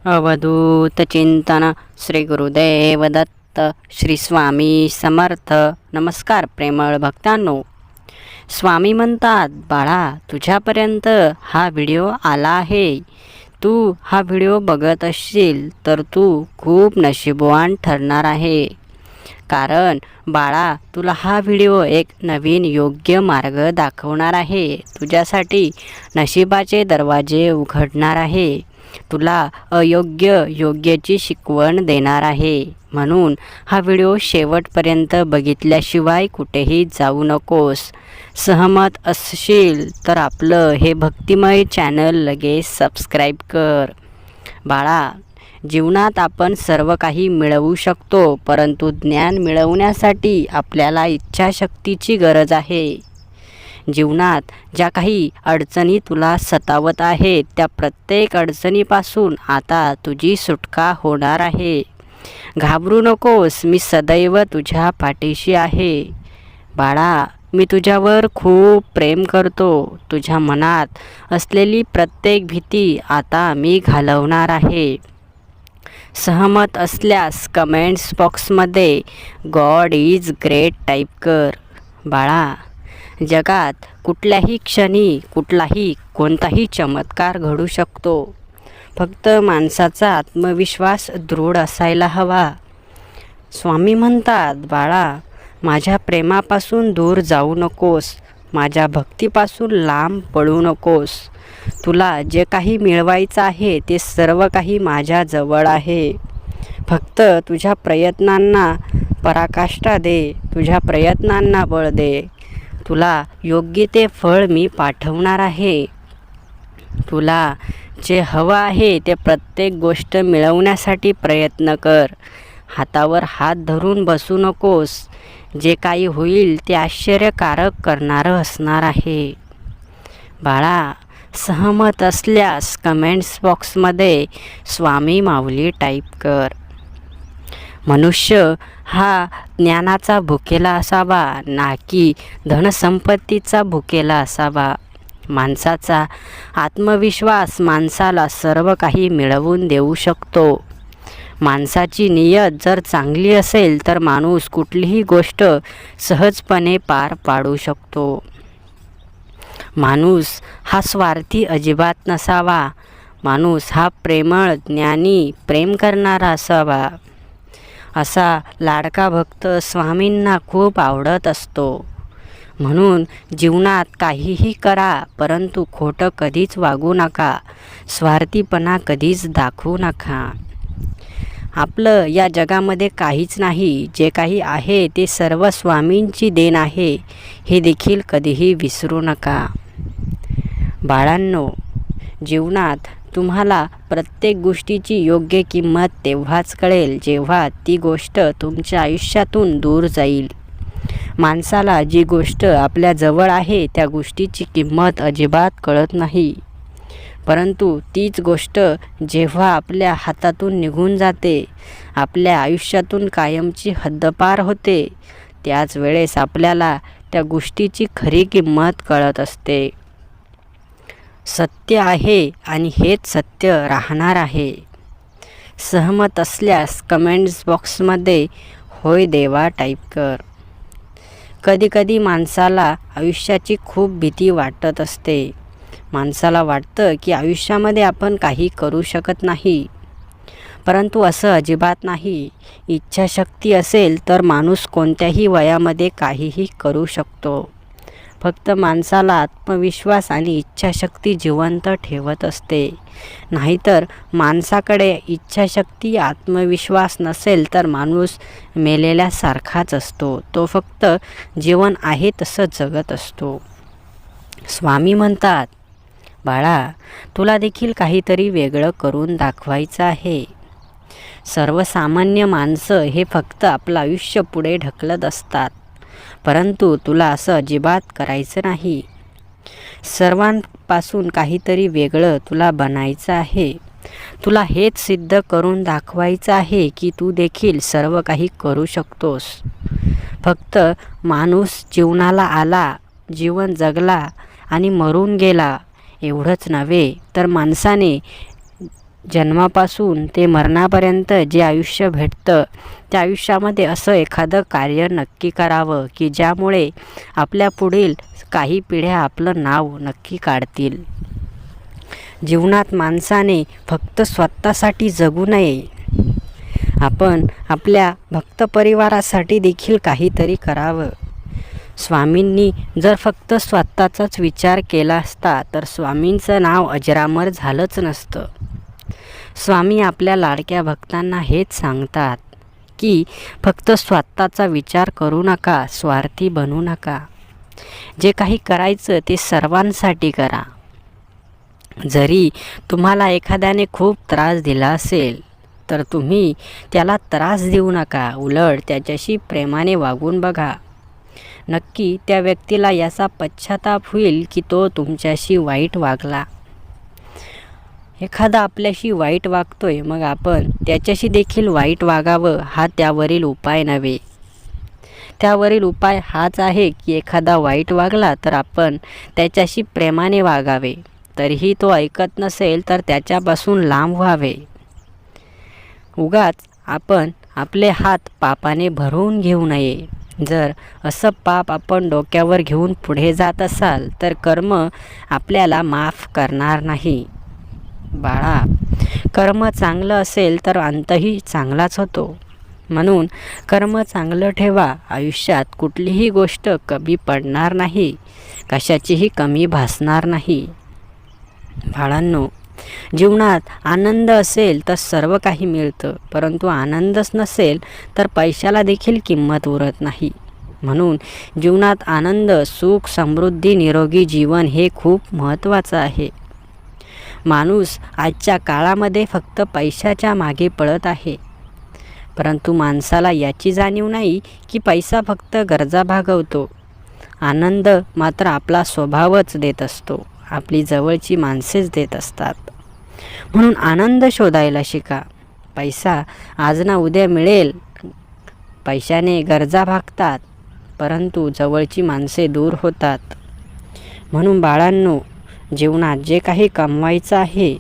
अवधूत चिंतन श्री गुरुदेव दत्त श्री स्वामी समर्थ. नमस्कार प्रेमळ भक्तांनो. स्वामी म्हणतात, बाळा तुझ्यापर्यंत हा व्हिडिओ आला आहे. तू हा व्हिडिओ बघत असशील तर तू खूप नशीबवान ठरणार आहे. कारण बाळा तुला हा व्हिडिओ एक नवीन योग्य मार्ग दाखवणार आहे. तुझ्यासाठी नशिबाचे दरवाजे उघडणार आहे. तुला योग्याची शिकवण देणार आहे. म्हणून हा व्हिडिओ शेवटपर्यंत बघितल्याशिवाय कुठेही जाऊ नकोस. सहमत असशील तर आपलं हे भक्तिमय चॅनल लगेच सबस्क्राईब कर. बाळा जीवनात आपण सर्व काही मिळवू शकतो, परंतु ज्ञान मिळवण्यासाठी आपल्याला इच्छाशक्तीची गरज आहे. जीवनात ज्या काही अडचणी तुला सतावत आहेत त्या प्रत्येक अडचणीपासून आता तुझी सुटका होणार आहे. घाबरू नकोस, मी सदैव तुझ्या पाठीशी आहे. बाळा मी तुझ्यावर खूप प्रेम करतो. तुझ्या मनात असलेली प्रत्येक भीती आता मी घालवणार आहे. सहमत असल्यास कमेंट्स बॉक्समध्ये गॉड इज ग्रेट टाईप कर. बाळा जगात कुठल्याही क्षणी कोणताही चमत्कार घडू शकतो. फक्त माणसाचा आत्मविश्वास दृढ असायला हवा. स्वामी म्हणतात, बाळा माझ्या प्रेमापासून दूर जाऊ नकोस. माझ्या भक्तीपासून लांब पळू नकोस. तुला जे काही मिळवायचं आहे ते सर्व काही माझ्याजवळ आहे. फक्त तुझ्या प्रयत्नांना पराकाष्ठा दे. तुझ्या प्रयत्नांना बळ दे. तुला योग्य ते फळ मी पाठवणार आहे. तुला जे हवं आहे ते प्रत्येक गोष्ट मिळवण्यासाठी प्रयत्न कर. हातावर हात धरून बसू नकोस. जे काही होईल ते आश्चर्यकारक करणारं असणार आहे. बाळा सहमत असल्यास कमेंट्स बॉक्समध्ये स्वामी माऊली टाईप कर. मनुष्य हा ज्ञानाचा भुकेला असावा, ना की धनसंपत्तीचा भुकेला असावा. माणसाचा आत्मविश्वास माणसाला सर्व काही मिळवून देऊ शकतो. माणसाची नियत जर चांगली असेल तर माणूस कुठलीही गोष्ट सहजपणे पार पाडू शकतो. माणूस हा स्वार्थी अजिबात नसावा. माणूस हा प्रेमळ, ज्ञानी, प्रेम करणारा असावा. असा लाडका भक्त स्वामींना खूप आवडत असतो. म्हणून जीवनात काहीही करा, परंतु खोटं कधीच वागू नका. स्वार्थीपणा कधीच दाखवू नका. आपलं या जगामध्ये काहीच नाही. जे काही आहे ते सर्व स्वामींची देण आहे, हे देखील कधीही विसरू नका. बाळांनो, जीवनात तुम्हाला प्रत्येक गोष्टीची योग्य किंमत तेव्हाच कळेल जेव्हा ती गोष्ट तुमच्या आयुष्यातून दूर जाईल. माणसाला जी गोष्ट आपल्या जवळ आहे त्या गोष्टीची किंमत अजिबात कळत नाही, परंतु तीच गोष्ट जेव्हा आपल्या हातातून निघून जाते, आपल्या आयुष्यातून कायमची हद्दपार होते, त्याच वेळेस आपल्याला त्या गोष्टीची खरी किंमत कळत असते. सत्य आहे आणि हेच सत्य राहणार आहे. सहमत असल्यास कमेंट्स बॉक्समध्ये होय देवा टाईप कर. कधीकधी माणसाला आयुष्याची खूप भीती वाटत असते. माणसाला वाटतं की आयुष्यामध्ये आपण काही करू शकत नाही, परंतु असं अजिबात नाही. इच्छाशक्ती असेल तर माणूस कोणत्याही वयामध्ये काहीही करू शकतो. फक्त माणसाला आत्मविश्वास आणि इच्छाशक्ती जिवंत ठेवत असते. नाहीतर माणसाकडे इच्छाशक्ती, आत्मविश्वास नसेल तर माणूस मेलेल्यासारखाच असतो. तो फक्त जीवन आहे तसं जगत असतो. स्वामी म्हणतात, बाळा तुला देखील काहीतरी वेगळं करून दाखवायचं आहे. सर्वसामान्य माणसं हे फक्त आपलं आयुष्य पुढे ढकलत असतात, परंतु तुला असं अजिबात करायचं नाही. सर्वांपासून काहीतरी वेगळं तुला बनायचं आहे. तुला हेच सिद्ध करून दाखवायचं आहे की तू देखील सर्व काही करू शकतोस. फक्त माणूस जीवनाला आला, जीवन जगला आणि मरून गेला एवढंच नव्हे, तर माणसाने जन्मापासून ते मरणापर्यंत जे आयुष्य भेटतं त्या आयुष्यामध्ये असं एखादं कार्य नक्की करावं की ज्यामुळे आपल्या पुढील काही पिढ्या आपलं नाव नक्की काढतील. जीवनात माणसाने फक्त स्वतःसाठी जगू नये, आपण आपल्या भक्त परिवारासाठी देखील काहीतरी करावं. स्वामींनी जर फक्त स्वतःचाच विचार केला असता तर स्वामींचं नाव अजरामर झालंच नसतं. स्वामी आपल्या लाडक्या भक्तांना हेच सांगतात की फक्त स्वतःचा विचार करू नका, स्वार्थी बनू नका. जे काही करायचं ते सर्वांसाठी करा. जरी तुम्हाला एखाद्याने खूप त्रास दिला असेल तर तुम्ही त्याला त्रास देऊ नका, उलट त्याच्याशी प्रेमाने वागून बघा. नक्की त्या व्यक्तीला याचा पश्चाताप होईल की तो तुमच्याशी वाईट वागला. एखादा आपल्याशी वाईट वागतोय, मग आपण त्याच्याशी देखील वाईट वागावं हा त्यावरील उपाय नव्हे. त्यावरील उपाय हाच आहे की एखादा वाईट वागला तर आपण त्याच्याशी प्रेमाने वागावे. तरीही तो ऐकत नसेल तर त्याच्यापासून लांब व्हावे. उगाच आपण आपले हात पापाने भरवून घेऊ नये. जर असं पाप आपण डोक्यावर घेऊन पुढे जात असाल तर कर्म आपल्याला माफ करणार नाही. बाळा, कर्म चांगलं असेल तर अंतही चांगलाच होतो. म्हणून कर्म चांगलं ठेवा. आयुष्यात कुठलीही गोष्ट कमी पडणार नाही, कशाचीही कमी भासणार नाही. बाळांनो, जीवनात आनंद असेल तर सर्व काही मिळतं, परंतु आनंदच नसेल तर पैशाला देखील किंमत उरत नाही. म्हणून जीवनात आनंद, सुख, समृद्धी, निरोगी जीवन हे खूप महत्त्वाचं आहे. माणूस आजच्या काळामध्ये फक्त पैशाच्या मागे पळत आहे, परंतु माणसाला याची जाणीव नाही की पैसा फक्त गरजा भागवतो, आनंद मात्र आपला स्वभावच देत असतो, आपली जवळची माणसेच देत असतात. म्हणून आनंद शोधायला शिका. पैसा आज ना उद्या मिळेल. पैशाने गरजा भागतात, परंतु जवळची माणसे दूर होतात. म्हणून बाळांनो, जीवनात जे काही कमवायचं आहे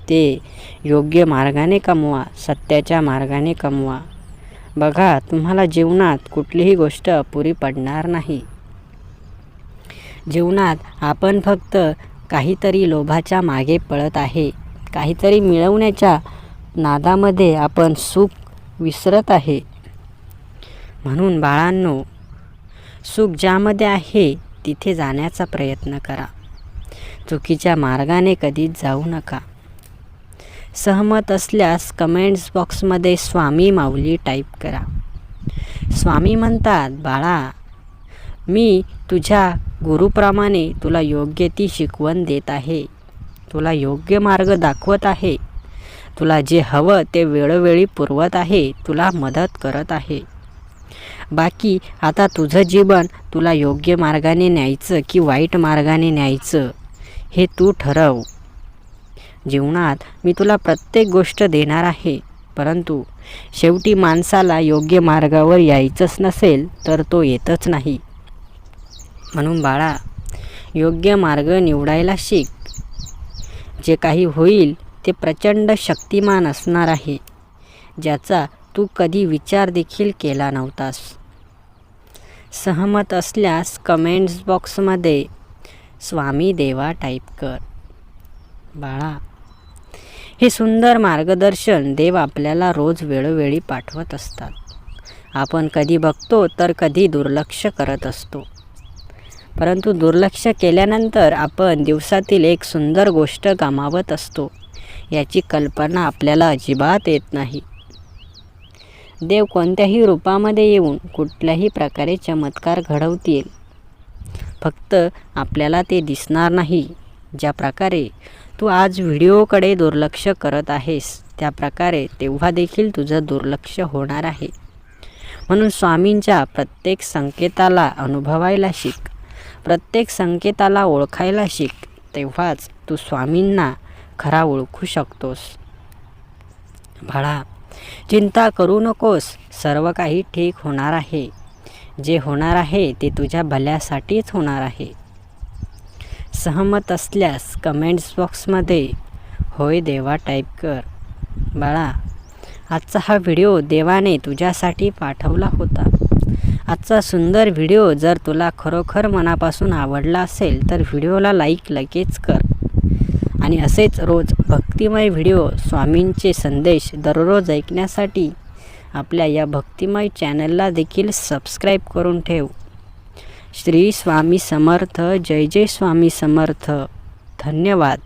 ते योग्य मार्गाने कमवा, सत्याच्या मार्गाने कमवा. बघा, तुम्हाला जीवनात कुठलीही गोष्ट अपुरी पडणार नाही. जीवनात आपण फक्त काहीतरी लोभाच्या मागे पळत आहे, काहीतरी मिळवण्याच्या नादामध्ये आपण सुख विसरत आहे. म्हणून बाळांनो, सुख ज्यामध्ये आहे तिथे जाण्याचा प्रयत्न करा. चुकीच्या मार्गाने कधीच जाऊ नका. सहमत असल्यास कमेंट्स बॉक्समध्ये स्वामी माऊली टाईप करा. स्वामी म्हणतात, बाळा, मी तुझ्या गुरुप्रमाणे तुला योग्य ती शिकवण देत आहे, तुला योग्य मार्ग दाखवत आहे, तुला जे हवं ते वेळोवेळी पुरवत आहे, तुला मदत करत आहे. बाकी आता तुझं जीवन तुला योग्य मार्गाने न्यायचं की वाईट मार्गाने न्यायचं हे तू ठरव. जीवनात मी तुला प्रत्येक गोष्ट देणार आहे, परंतु शेवटी माणसाला योग्य मार्गावर यायचंच नसेल तर तो येतच नाही. म्हणून बाळा, योग्य मार्ग निवडायला शिक. जे काही होईल ते प्रचंड शक्तिमान असणार आहे, ज्याचा तू कधी विचार देखील केला नव्हतास. सहमत असल्यास कमेंट्स बॉक्समध्ये स्वामी देवा टाईप कर. बाळा, हे सुंदर मार्गदर्शन देव आपल्याला रोज वेळोवेळी पाठवत असतात. आपण कधी बघतो तर कधी दुर्लक्ष करत असतो, परंतु दुर्लक्ष केल्यानंतर आपण दिवसातील एक सुंदर गोष्ट गमावत असतो, याची कल्पना आपल्याला अजिबात येत नाही. देव कोणत्याही रूपामध्ये येऊन कुठल्याही प्रकारे चमत्कार घडवतील, फक्त आपल्याला ते दिसणार नाही. ज्या प्रकारे तू आज व्हिडिओकडे दुर्लक्ष करत आहेस त्या प्रकारे तेव्हा देखील तुझं दुर्लक्ष होणार आहे. म्हणून स्वामींच्या प्रत्येक संकेताला अनुभवायला शिक, प्रत्येक संकेताला ओळखायला शिक, तेव्हाच तू स्वामींना खरा ओळखू शकतोस. बाळा, चिंता करू नकोस, सर्व काही ठीक होणार आहे. जे होणार आहे ते तुझ्या भल्यासाठीच होणार आहे. सहमत असल्यास कमेंट्स बॉक्समध्ये होय देवा टाईप कर. बाळा, आजचा हा व्हिडिओ देवाने तुझ्यासाठी पाठवला होता. आजचा सुंदर व्हिडिओ जर तुला खरोखर मनापासून आवडला असेल तर व्हिडिओला लाईक लगेच कर. आणि असेच रोज भक्तिमय व्हिडिओ, स्वामींचे संदेश दररोज ऐकण्यासाठी आपल्या या भक्तिमय चॅनलला देखील सबस्क्राईब करून ठेव. श्री स्वामी समर्थ. जय जय स्वामी समर्थ. धन्यवाद.